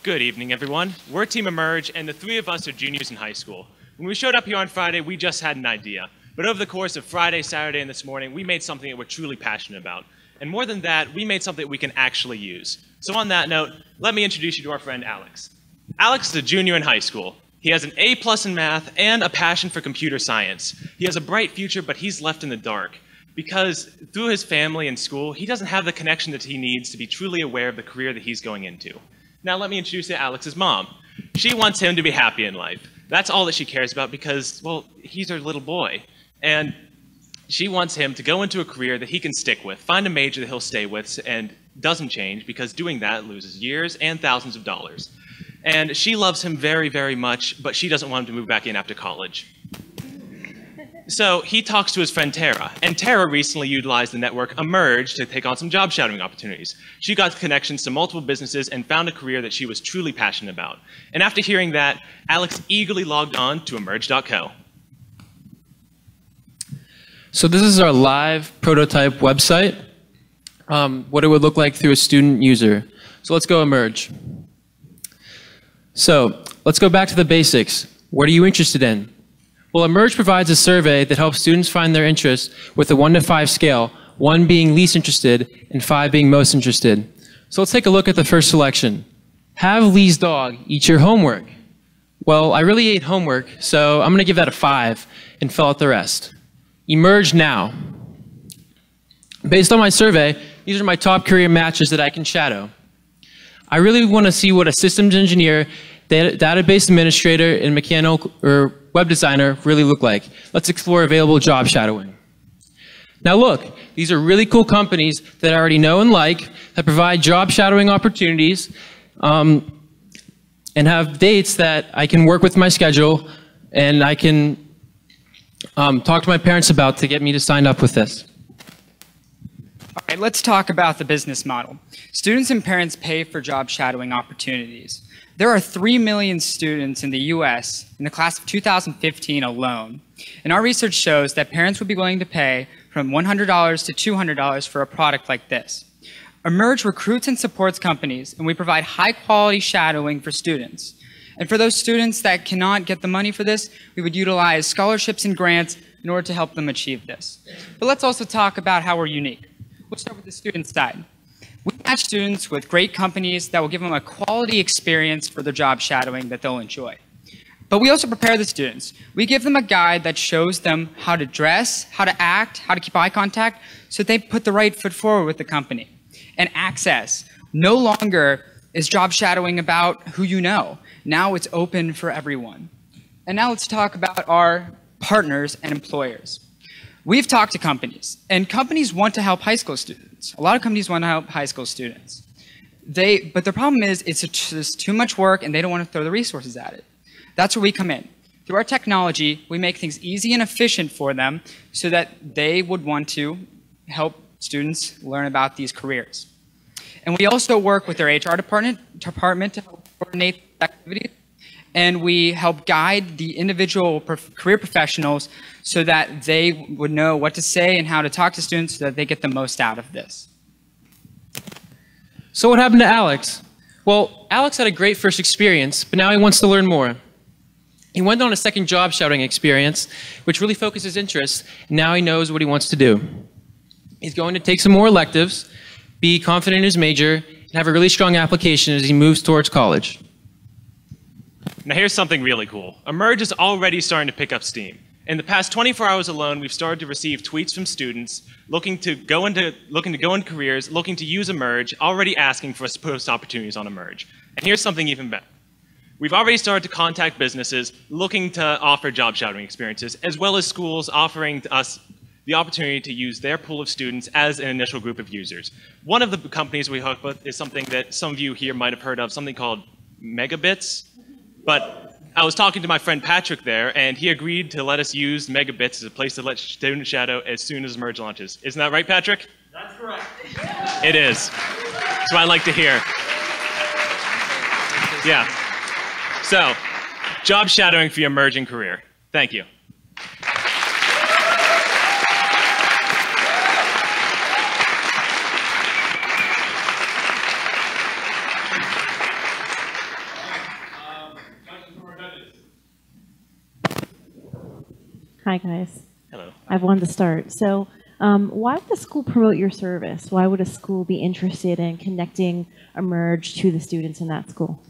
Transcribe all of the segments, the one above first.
Good evening, everyone. We're Team Emjr, and the three of us are juniors in high school. When we showed up here on Friday, we just had an idea. But over the course of Friday, Saturday, and this morning, we made something that we're truly passionate about. And more than that, we made something that we can actually use. So on that note, let me introduce you to our friend Alex. Alex is a junior in high school. He has an A+ in math and a passion for computer science. He has a bright future, but he's left in the dark. Because through his family and school, he doesn't have the connection that he needs to be truly aware of the career that he's going into. Now let me introduce you to Alex's mom. She wants him to be happy in life. That's all that she cares about because, well, he's her little boy. And she wants him to go into a career that he can stick with, find a major that he'll stay with and doesn't change, because doing that loses years and thousands of dollars. And she loves him very, very much, but she doesn't want him to move back in after college. So he talks to his friend Tara, and Tara recently utilized the network Emjr to take on some job shadowing opportunities. She got connections to multiple businesses and found a career that she was truly passionate about. And after hearing that, Alex eagerly logged on to emjr.co. So this is our live prototype website, what it would look like through a student user. So let's go Emjr. So let's go back to the basics. What are you interested in? Well, Emjr provides a survey that helps students find their interests with a 1 to 5 scale, 1 being least interested and 5 being most interested. So let's take a look at the first selection. Have Lee's dog eat your homework? Well, I really ate homework, so I'm going to give that a 5 and fill out the rest. Emjr now. Based on my survey, these are my top career matches that I can shadow. I really want to see what a systems engineer, database administrator, and mechanical or web designer really look like. Let's explore available job shadowing. Now look, these are really cool companies that I already know and like, that provide job shadowing opportunities, and have dates that I can work with my schedule, and I can talk to my parents about to get me to sign up with this. All right, let's talk about the business model. Students and parents pay for job shadowing opportunities. There are 3 million students in the US in the class of 2015 alone. And our research shows that parents would be willing to pay from $100 to $200 for a product like this. Emjr recruits and supports companies, and we provide high quality shadowing for students. And for those students that cannot get the money for this, we would utilize scholarships and grants in order to help them achieve this. But let's also talk about how we're unique. We'll start with the student side. We match students with great companies that will give them a quality experience for their job shadowing that they'll enjoy. But we also prepare the students. We give them a guide that shows them how to dress, how to act, how to keep eye contact, so they put the right foot forward with the company. And access. No longer is job shadowing about who you know. Now it's open for everyone. And now let's talk about our partners and employers. We've talked to companies, and companies want to help high school students. A lot of companies want to help high school students. But the problem is it's just too much work, and they don't want to throw the resources at it. That's where we come in. Through our technology, we make things easy and efficient for them so that they would want to help students learn about these careers. And we also work with their HR department to help coordinate activities. And we help guide the individual career professionals so that they would know what to say and how to talk to students so that they get the most out of this. So what happened to Alex? Well, Alex had a great first experience, but now he wants to learn more. He went on a second job shadowing experience, which really focused his interests. Now he knows what he wants to do. He's going to take some more electives, be confident in his major, and have a really strong application as he moves towards college. Now here's something really cool. Emjr is already starting to pick up steam. In the past 24 hours alone, we've started to receive tweets from students looking to go into careers, looking to use Emjr, already asking for us to post opportunities on Emjr. And here's something even better. We've already started to contact businesses looking to offer job shadowing experiences, as well as schools offering us the opportunity to use their pool of students as an initial group of users. One of the companies we hook with is something that some of you here might have heard of, something called Megabits. But I was talking to my friend Patrick there, and he agreed to let us use Megabits as a place to let students shadow as soon as Emjr launches. Isn't that right, Patrick? That's correct. It is. That's what I like to hear. Yeah. So, job shadowing for your emerging career. Thank you. Hi, guys. Hello. I've wanted to start. So why would the school promote your service? Why would a school be interested in connecting Emjr to the students in that school?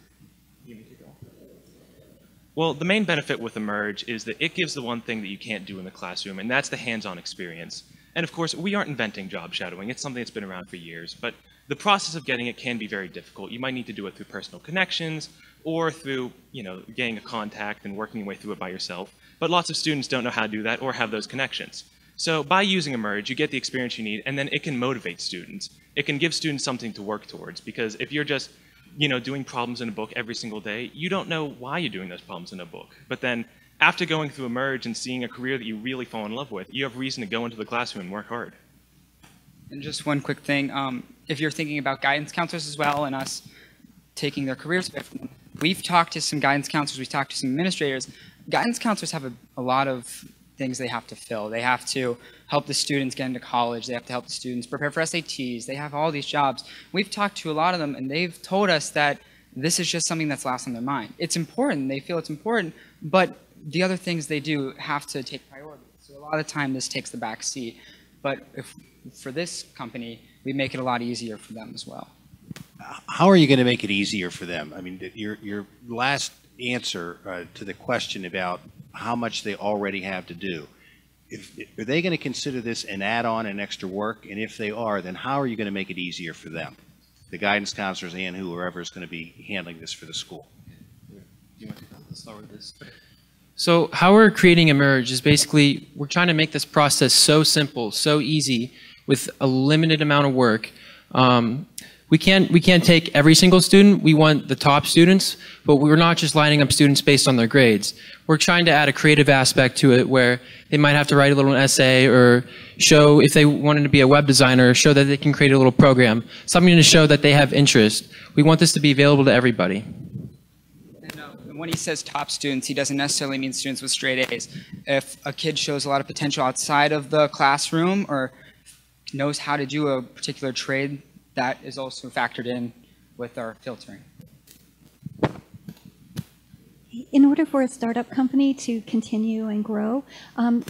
Well, the main benefit with Emjr is that it gives the one thing that you can't do in the classroom, and that's the hands-on experience. And of course, we aren't inventing job shadowing. It's something that's been around for years, but the process of getting it can be very difficult. You might need to do it through personal connections or through, getting a contact and working your way through it by yourself. But lots of students don't know how to do that or have those connections. So by using Emjr, you get the experience you need, and then it can motivate students. It can give students something to work towards, because if you're just doing problems in a book every single day, you don't know why you're doing those problems in a book. But then after going through Emjr and seeing a career that you really fall in love with, you have reason to go into the classroom and work hard. And just one quick thing, if you're thinking about guidance counselors as well and us taking their careers away from them, we've talked to some guidance counselors, we've talked to some administrators. Guidance counselors have a lot of things they have to fill. They have to help the students get into college. They have to help the students prepare for SATs. They have all these jobs. We've talked to a lot of them, and they've told us that this is just something that's last on their mind. It's important. They feel it's important, but the other things they do have to take priority. So a lot of the time, this takes the back seat. But for this company, we make it a lot easier for them as well. How are you going to make it easier for them? I mean, your last answer to the question about how much they already have to do, are they going to consider this an add-on and extra work? And if they are, then how are you going to make it easier for them, the guidance counselors and whoever is going to be handling this for the school? Do you want to start with this? So how we're creating Emjr is basically we're trying to make this process so simple, so easy, with a limited amount of work. We can't take every single student. We want the top students, but we're not just lining up students based on their grades. We're trying to add a creative aspect to it where they might have to write a little essay or show, if they wanted to be a web designer, show that they can create a little program, something to show that they have interest. We want this to be available to everybody. And when he says top students, he doesn't necessarily mean students with straight A's. If a kid shows a lot of potential outside of the classroom or knows how to do a particular trade, that is also factored in with our filtering. In order for a startup company to continue and grow,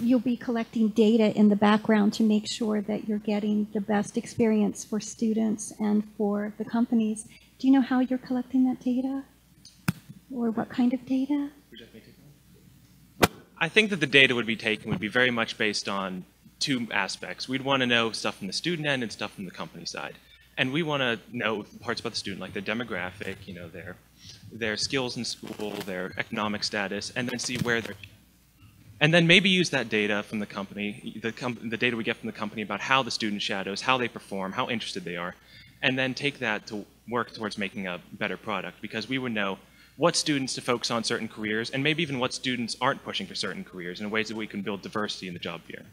you'll be collecting data in the background to make sure that you're getting the best experience for students and for the companies. Do you know how you're collecting that data? Or what kind of data? I think that the data would be taken would be very much based on two aspects. We'd want to know stuff from the student end and stuff from the company side. And we want to know parts about the student, like their demographic, their skills in school, their economic status, and then see where they're. And then maybe use that data from the company, the data we get from the company about how the student shadows, how they perform, how interested they are, and then take that to work towards making a better product, because we would know what students to focus on certain careers, and maybe even what students aren't pushing for certain careers in ways that we can build diversity in the job fair.